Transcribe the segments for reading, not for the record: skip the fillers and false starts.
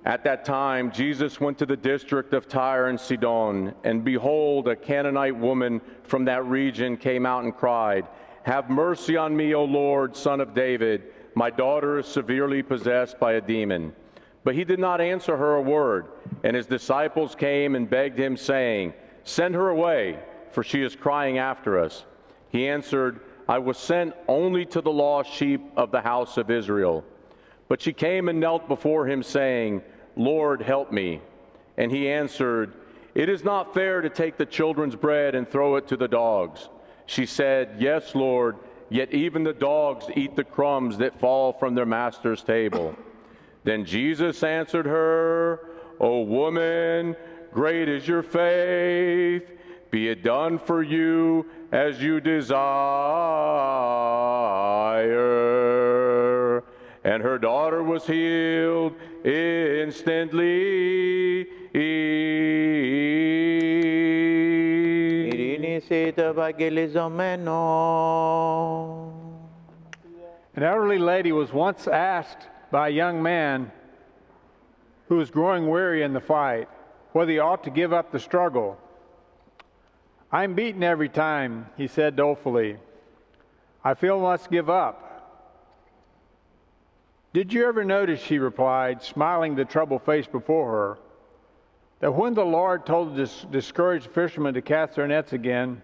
At that time, Jesus went to the district of Tyre and Sidon, and behold, a Canaanite woman from that region came out and cried, "Have mercy on me, O Lord, Son of David. My daughter is severely possessed by a demon." But he did not answer her a word, and his disciples came and begged him, saying, "Send her away, for she is crying after us." He answered, "I was sent only to the lost sheep of the house of Israel." But she came and knelt before him, saying, "Lord, help me." And he answered, "It is not fair to take the children's bread and throw it to the dogs." She said, "Yes, Lord, yet even the dogs eat the crumbs that fall from their master's table." Then Jesus answered her, "O woman, great is your faith. Be it done for you as you desire." And her daughter was healed instantly. Ειρήνη σε το ευαγγελιζομένο. An elderly lady was once asked by a young man who was growing weary in the fight whether he ought to give up the struggle. "I'm beaten every time," he said dolefully. "I feel I must give up." "Did you ever notice," she replied, smiling the troubled face before her, "that when the Lord told the discouraged fishermen to cast their nets again,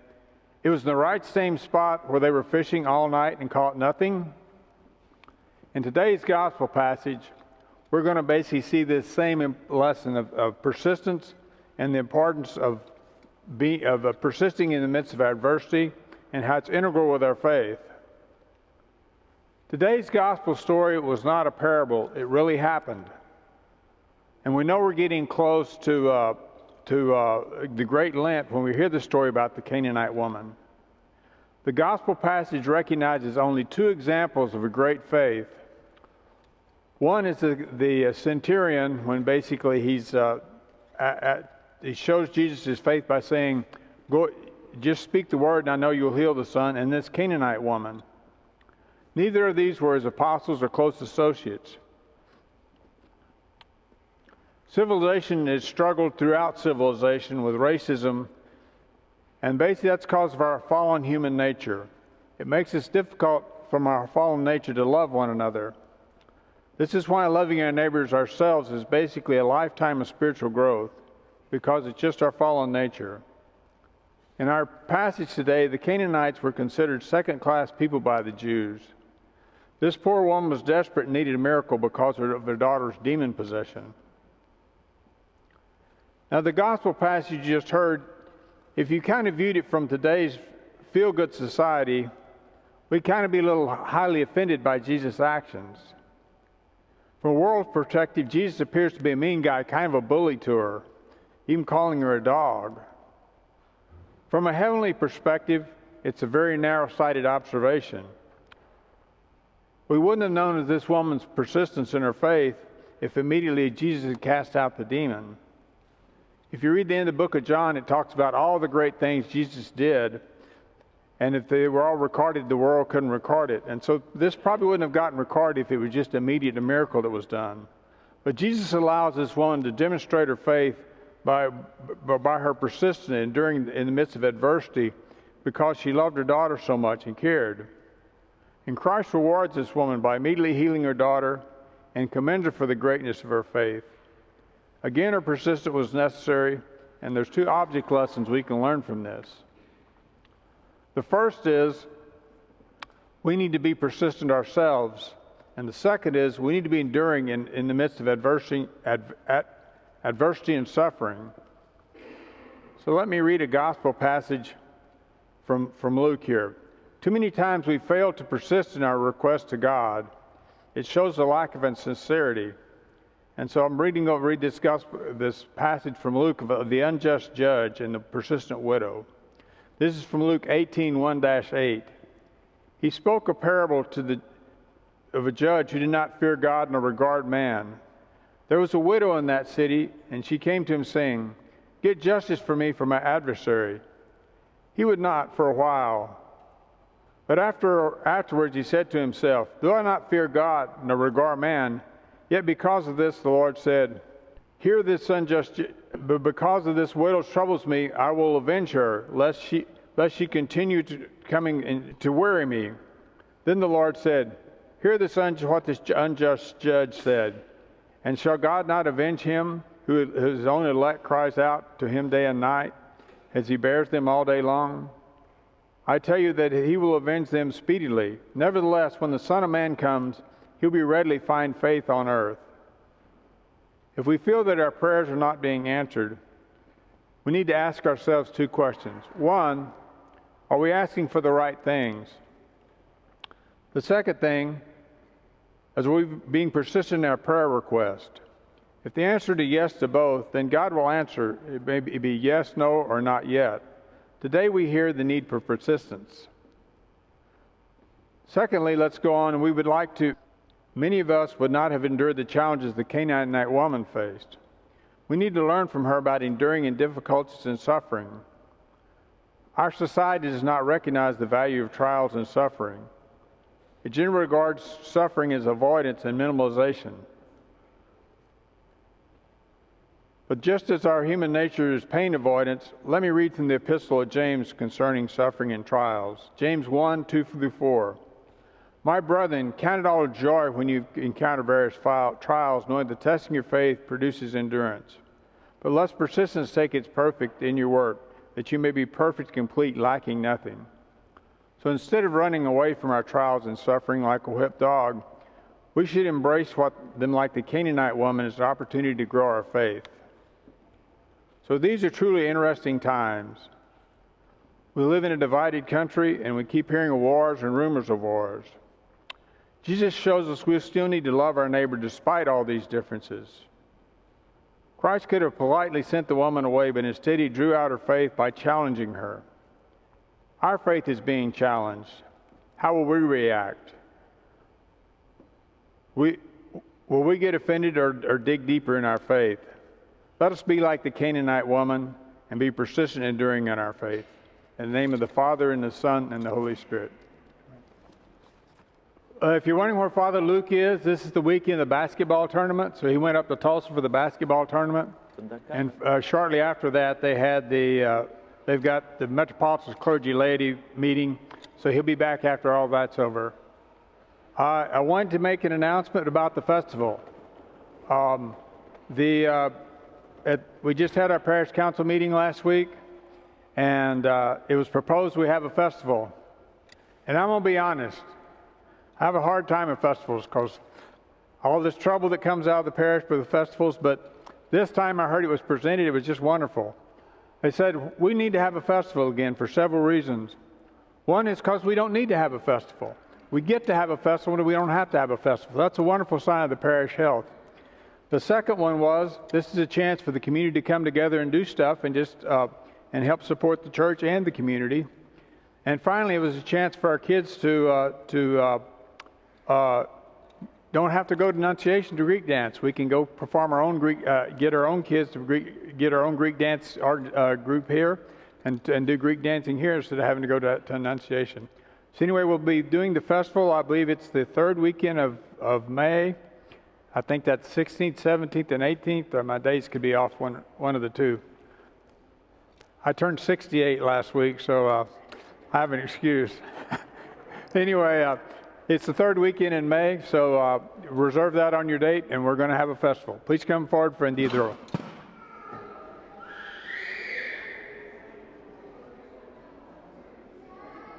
it was in the right same spot where they were fishing all night and caught nothing?" In today's gospel passage, we're going to basically see this same lesson of persistence and the importance of persisting in the midst of adversity and how it's integral with our faith. Today's gospel story was not a parable. It really happened. And we know we're getting close to the Great Lent when we hear the story about the Canaanite woman. The gospel passage recognizes only two examples of a great faith. One is the centurion, when basically he shows Jesus his faith by saying, "Go, just speak the word and I know you'll heal the son," and this Canaanite woman. Neither of these were his apostles or close associates. Civilization has struggled throughout civilization with racism, and basically that's because of our fallen human nature. It makes it difficult from our fallen nature to love one another. This is why loving our neighbors ourselves is basically a lifetime of spiritual growth, because it's just our fallen nature. In our passage today, the Canaanites were considered second-class people by the Jews. This poor woman was desperate and needed a miracle because of their daughter's demon possession. Now, the gospel passage you just heard, if you kind of viewed it from today's feel-good society, we'd kind of be a little highly offended by Jesus' actions. From a world's perspective, Jesus appears to be a mean guy, kind of a bully to her, even calling her a dog. From a heavenly perspective, it's a very narrow-sighted observation. We wouldn't have known of this woman's persistence in her faith if immediately Jesus had cast out the demon. If you read the end of the book of John, it talks about all the great things Jesus did, and if they were all recorded, the world couldn't record it. And so this probably wouldn't have gotten recorded if it was just immediate a miracle that was done. But Jesus allows this woman to demonstrate her faith by her persistence and enduring in the midst of adversity because she loved her daughter so much and cared. And Christ rewards this woman by immediately healing her daughter and commends her for the greatness of her faith. Again, her persistence was necessary, and there's two object lessons we can learn from this. The first is we need to be persistent ourselves, and the second is we need to be enduring in the midst of adversity and suffering. So let me read a gospel passage from Luke here. Too many times we fail to persist in our request to God. It shows a lack of sincerity. And so I'm read this passage from Luke of the unjust judge and the persistent widow. This is from Luke 18:1-8. He spoke a parable of a judge who did not fear God nor regard man. There was a widow in that city, and she came to him saying, "Get justice for me from my adversary." He would not for a while. But afterwards he said to himself, "Do I not fear God nor regard man? Yet because of this the Lord said, Hear this unjust, but because of this widow troubles me, I will avenge her, lest she continue to weary me. Then the Lord said, hear what this unjust judge said. And shall God not avenge him whose own elect cries out to him day and night, as he bears them all day long? I tell you that he will avenge them speedily. Nevertheless, when the Son of Man comes, he'll be readily find faith on earth. If we feel that our prayers are not being answered, we need to ask ourselves two questions. One, are we asking for the right things? The second thing, is we being persistent in our prayer request? If the answer to yes to both, then God will answer. It may be yes, no, or not yet. Today we hear the need for persistence. Secondly, let's go on, and we would like to, many of us would not have endured the challenges the Canaanite woman faced. We need to learn from her about enduring in difficulties and suffering. Our society does not recognize the value of trials and suffering. It generally regards suffering as avoidance and minimalization. But just as our human nature is pain avoidance, let me read from the epistle of James concerning suffering and trials. James 1, 2-4. My brethren, count it all joy when you encounter various trials, knowing the testing of your faith produces endurance. But let persistence take its perfect in your work, that you may be perfect, complete, lacking nothing. So instead of running away from our trials and suffering like a whipped dog, we should embrace them like the Canaanite woman as an opportunity to grow our faith. So these are truly interesting times. We live in a divided country, and we keep hearing of wars and rumors of wars. Jesus shows us we still need to love our neighbor despite all these differences. Christ could have politely sent the woman away, but instead he drew out her faith by challenging her. Our faith is being challenged. How will we react? Will we get offended or dig deeper in our faith? Let us be like the Canaanite woman and be persistent enduring in our faith. In the name of the Father, and the Son, and the Holy Spirit. If you're wondering where Father Luke is, this is the weekend of the basketball tournament. So he went up to Tulsa for the basketball tournament. And shortly after that, they've got the Metropolitan Clergy Laity meeting. So he'll be back after all that's over. I wanted to make an announcement about the festival. We just had our parish council meeting last week, and it was proposed we have a festival. And I'm going to be honest, I have a hard time at festivals because all this trouble that comes out of the parish with the festivals, but this time I heard it was presented, it was just wonderful. They said, we need to have a festival again for several reasons. One is because we don't need to have a festival. We get to have a festival and we don't have to have a festival. That's a wonderful sign of the parish health. The second one was, this is a chance for the community to come together and do stuff and just and help support the church and the community. And finally, it was a chance for our kids to don't have to go to Annunciation to Greek dance. We can go perform our own Greek, get our own kids to get our own Greek dance group here and do Greek dancing here instead of having to go to Annunciation. So anyway, we'll be doing the festival. I believe it's the third weekend of May. I think that's 16th, 17th, and 18th, or my days could be off one of the two. I turned 68 last week, so I have an excuse. Anyway, it's the third weekend in May, so reserve that on your date, and we're going to have a festival. Please come forward for Endiedro.